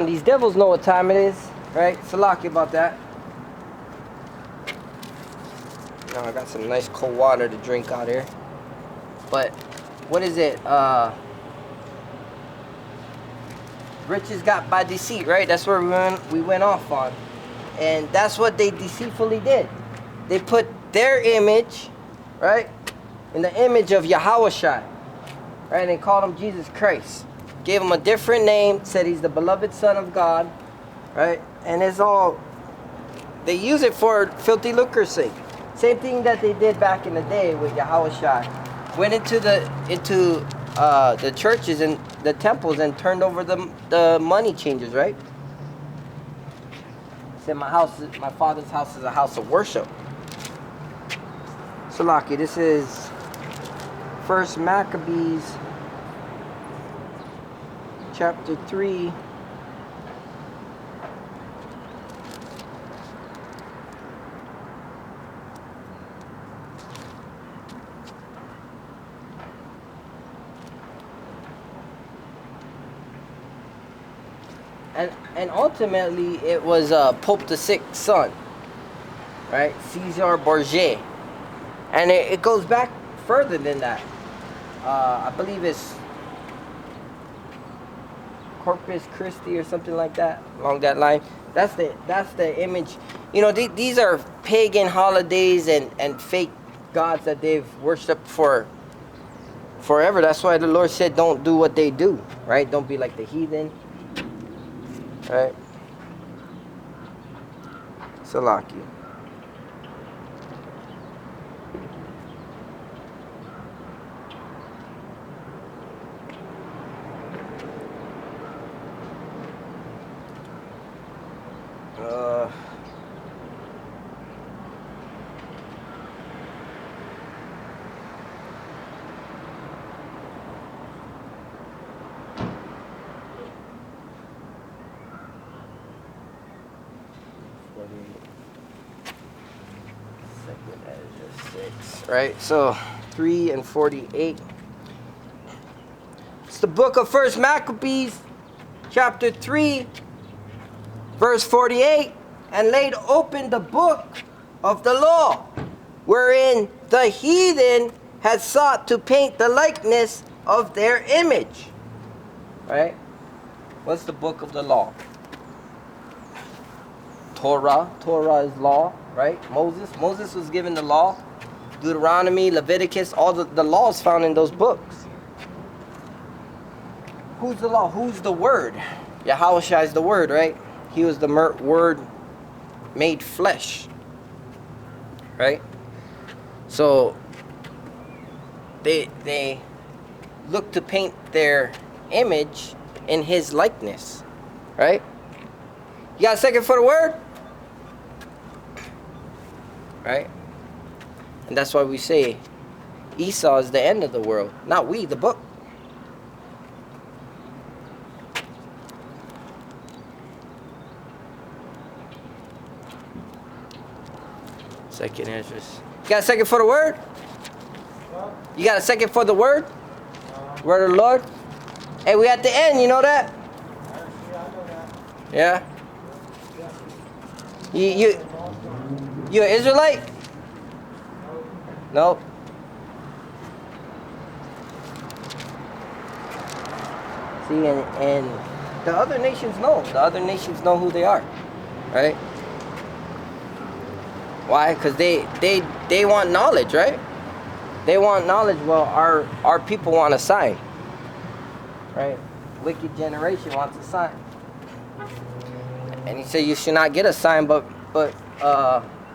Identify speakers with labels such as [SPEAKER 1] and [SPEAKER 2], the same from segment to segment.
[SPEAKER 1] These devils know what time it is, right? Salaki about that. Now I got some nice cold water to drink out here. But what is it? Riches got by deceit, right? That's where we went off on. And that's what they deceitfully did. They put their image, right, in the image of Yahawashi, right? And called him Jesus Christ. Gave him a different name, said he's the beloved Son of God, right? And it's all, they use it for filthy lucre's sake. Same thing that they did back in the day with Yahawashi. Went into the churches and the temples and turned over the money changers, right? Said my father's house is a house of worship. Salaki, this is First Maccabees chapter 3. And ultimately, it was Pope VI's son, right? Caesar Borgia. And it goes back further than that. I believe it's Corpus Christi or something like that, along that line. That's the image. You know, these are pagan holidays and fake gods that they've worshipped for forever. That's why the Lord said, don't do what they do, right? Don't be like the heathen. Right? Salaki. Right, so 3 and 48. It's the book of First Maccabees, chapter 3, verse 48. And laid open the book of the law, wherein the heathen had sought to paint the likeness of their image. Right? What's the book of the law? Torah. Torah is law, right? Moses was given the law. Deuteronomy, Leviticus, all the laws found in those books. Who's the law? Who's the word? Yahawashi is the word, right? He was the word made flesh, right? So they look to paint their image in his likeness, right? You got a second for the word? Right? And that's why we say Esau is the end of the world. Not we, the book. Second interest. You got a second for the word? You got a second for the word? Word of the Lord? Hey, we at the end, you know that? Yeah? You an Israelite? Nope. See, and the other nations know. The other nations know who they are, right? Why? Because they want knowledge, right? They want knowledge. Well, our people want a sign, right? Wicked generation wants a sign. And he said you should not get a sign, but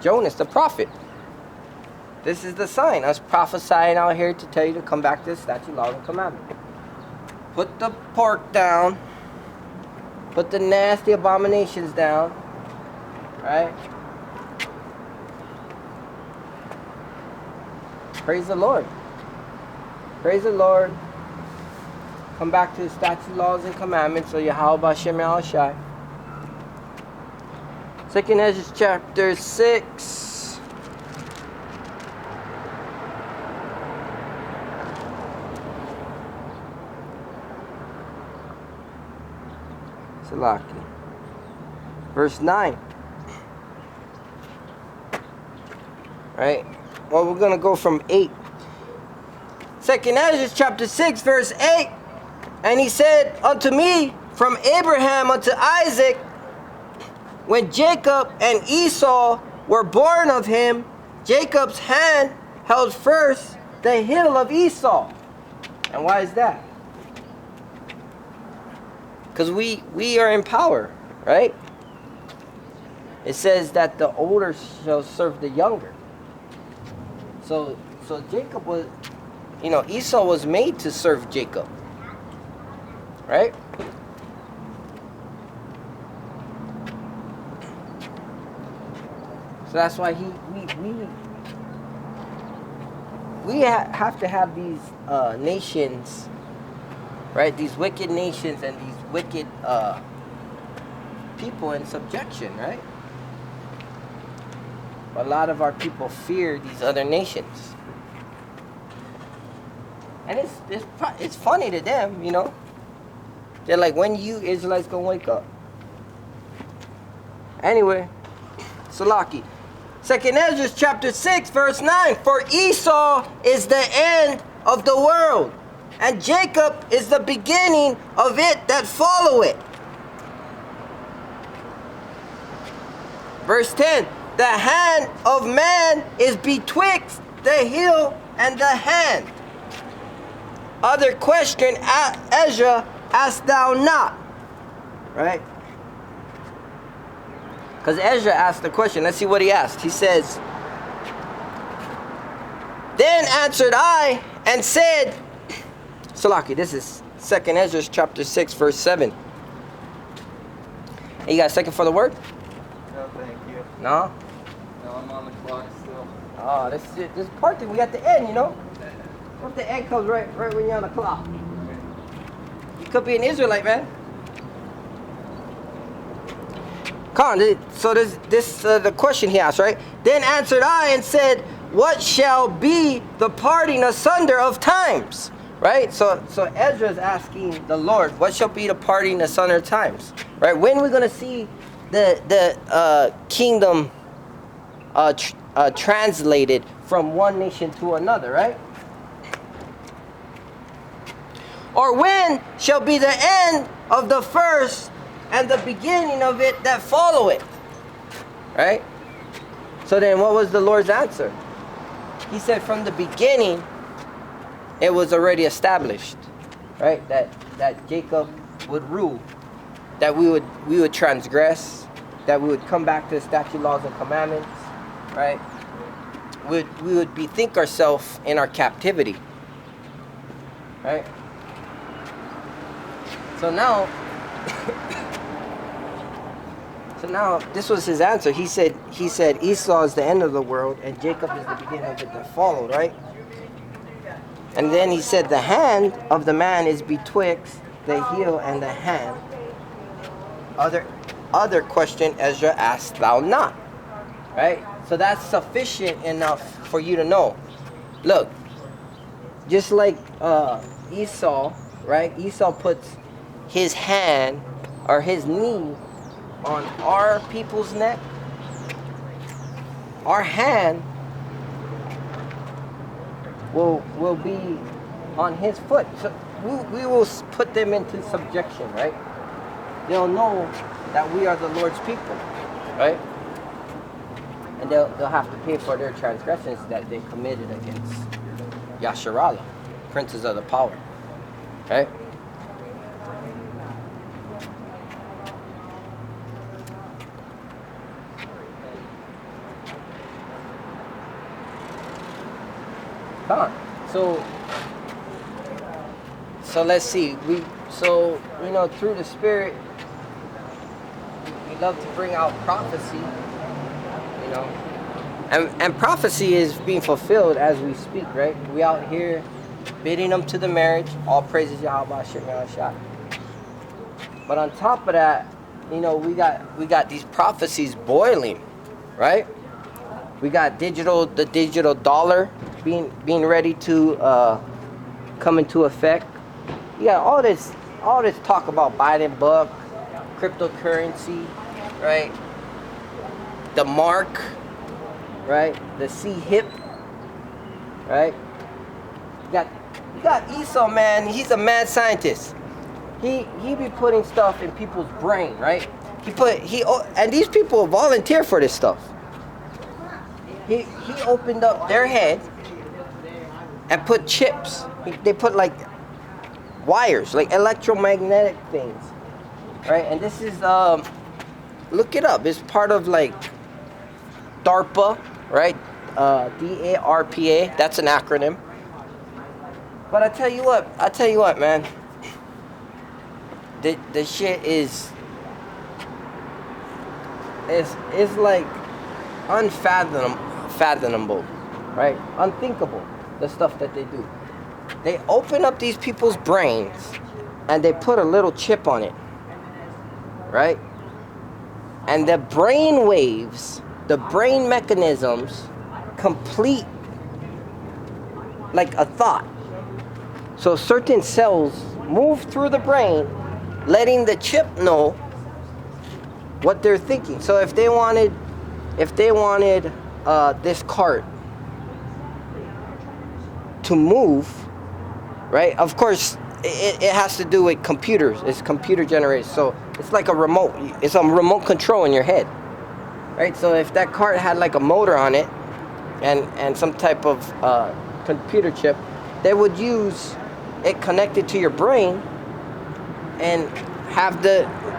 [SPEAKER 1] Jonas, the prophet. This is the sign. Us prophesying out here to tell you to come back to the statute, law, and commandment. Put the pork down. Put the nasty abominations down. Right? Praise the Lord. Praise the Lord. Come back to the statute, laws, and commandments. So Yahweh Shem Yahawashi. 2nd Ezra chapter 6. Salaki. Verse 9. Right? Well, we're going to go from 8. 2nd Ezra chapter 6, verse 8. And he said unto me, from Abraham unto Isaac, when Jacob and Esau were born of him, Jacob's hand held first the heel of Esau. And why is that? Because we are in power, right? It says that the older shall serve the younger. So Jacob was, Esau was made to serve Jacob, right? So that's why we have to have these nations, right? These wicked nations and these wicked people in subjection, right? A lot of our people fear these other nations, and it's funny to them, They're like, when you Israelites gonna wake up? Anyway, Salaki. 2nd Ezra chapter 6, verse 9. For Esau is the end of the world, and Jacob is the beginning of it that follow it. Verse 10. The hand of man is betwixt the heel and the hand. Other question, Ezra, asked thou not? Right? Because Ezra asked the question. Let's see what he asked. He says, then answered I and said, Salaki, this is 2nd Ezra chapter 6, verse 7. Hey, you got a second for the word?
[SPEAKER 2] No, thank you.
[SPEAKER 1] No?
[SPEAKER 2] No, I'm on the clock still.
[SPEAKER 1] Oh, this part that we got the end, What if the end comes right when you're on the clock? You could be an Israelite, man. Come on, so this the question he asked, right? Then answered I and said, what shall be the parting asunder of times? Right? So Ezra is asking the Lord, what shall be the parting asunder of times? Right? When are we going to see the kingdom translated from one nation to another, right? Or when shall be the end of the first and the beginning of it that follow it? Right? So then what was the Lord's answer? He said from the beginning it was already established, right? That Jacob would rule, that we would transgress, that we would come back to the statute, laws, and commandments, right? We would bethink ourselves in our captivity, right? So now this was his answer. He said Esau is the end of the world and Jacob is the beginning of it that followed, right? And then he said the hand of the man is betwixt the heel and the hand. Other question Ezra asked thou not, right? So that's sufficient enough for you to know. Look, just like Esau, right? Esau puts his hand or his knee on our people's neck. Our hand will be on his foot. So we will put them into subjection, right? They'll know that we are the Lord's people, right? And they'll have to pay for their transgressions that they committed against Yasharallah, princes of the power, right? Come on. So let's see. Through the Spirit, we love to bring out prophecy, and prophecy is being fulfilled as we speak, right? We out here bidding them to the marriage. All praises Yahawashi. But on top of that, we got these prophecies boiling, right? We got the digital dollar being ready to come into effect. You got all this talk about Biden book, cryptocurrency, right? The mark, right? The C hip, right? You got Esau, man. He's a mad scientist. He be putting stuff in people's brain, right? And these people volunteer for this stuff. He opened up their head and put chips. They put like wires, like electromagnetic things, right? And this is look it up. It's part of like DARPA, right? DARPA. That's an acronym. But I tell you what, man. The shit is like unfathomable, right? Unthinkable, the stuff that they do. They open up these people's brains and they put a little chip on it, right? And the brain waves, the brain mechanisms complete like a thought. So certain cells move through the brain, letting the chip know what they're thinking. So if they wanted this cart to move, right? Of course, it has to do with computers. It's computer generated. So it's like a remote. It's a remote control in your head, right? So if that cart had like a motor on it and some type of computer chip, they would use it connected to your brain and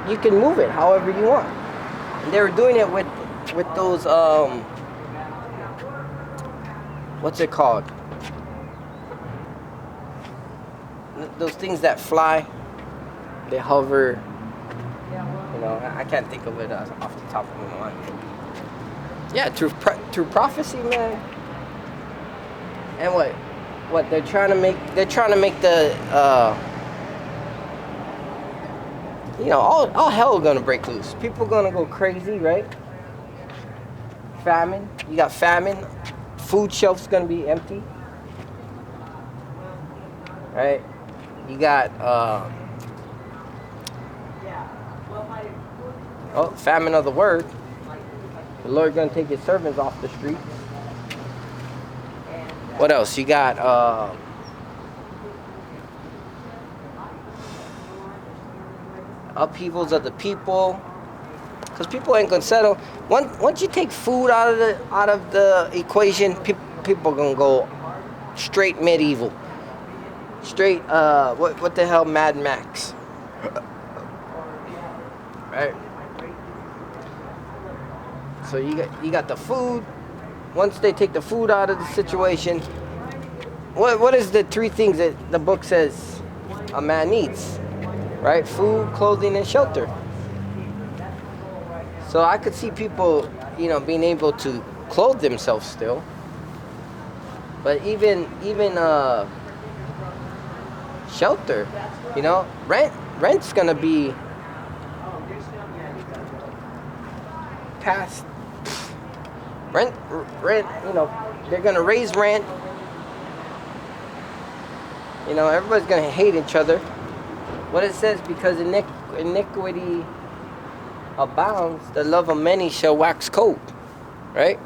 [SPEAKER 1] you can move it however you want. And they were doing it with those what's it called? Those things that fly, they hover. You know, I can't think of it off the top of my mind. Yeah, through prophecy, man. And what they're trying to make the you know, all hell gonna break loose. People gonna go crazy, right? Famine. You got famine. Food shelves gonna be empty, right? You got famine of the word. The Lord gonna take His servants off the streets. What else? You got upheavals of the people, because people ain't gonna settle. Once you take food out of the equation, people gonna go straight medieval, straight what the hell, Mad Max, right? So you got the food. Once they take the food out of the situation, what is the three things that the book says a man needs? Right? Food, clothing, and shelter. So I could see people, you know, being able to clothe themselves still. But even shelter, you know, rent's gonna be past rent, you know, they're gonna raise rent. You know, everybody's gonna hate each other. What it says, because iniquity abounds, the love of many shall wax cold, right?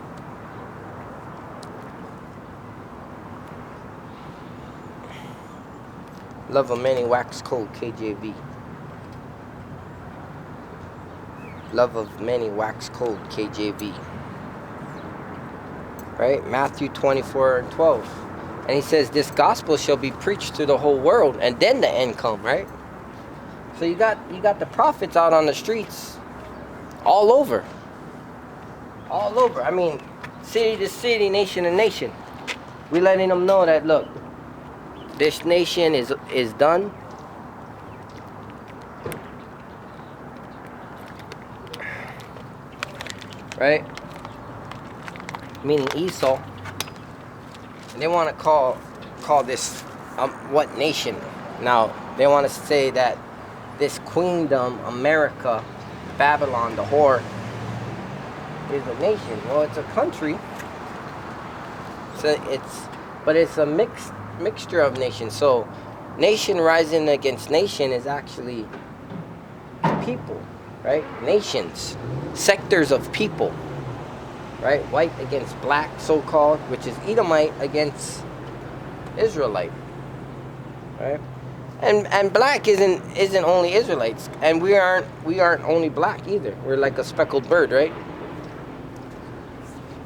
[SPEAKER 1] Love of many wax cold, KJV. Love of many wax cold, KJV. Right? Matthew 24:12. And he says, this gospel shall be preached to the whole world, and then the end come, right? So you got the prophets out on the streets all over. All over. I mean, city to city, nation to nation. We letting them know that, look, this nation is done. Right? Meaning Esau. And they want to call this what nation? Now, they want to say that this queendom, America, Babylon, the whore, is a nation. Well, it's a country. So it's a mixture of nations. So nation rising against nation is actually people. right? Nations, sectors of people, right? White against black, so-called, which is Edomite against Israelite, right? And black isn't only Israelites, and we aren't only black either. We're like a speckled bird, right?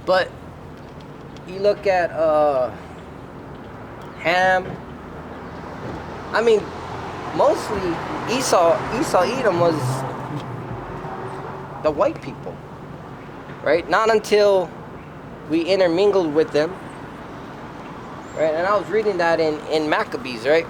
[SPEAKER 1] But you look at Ham. I mean, mostly Esau, Edom was the white people, right? Not until we intermingled with them, right? And I was reading that in Maccabees, right?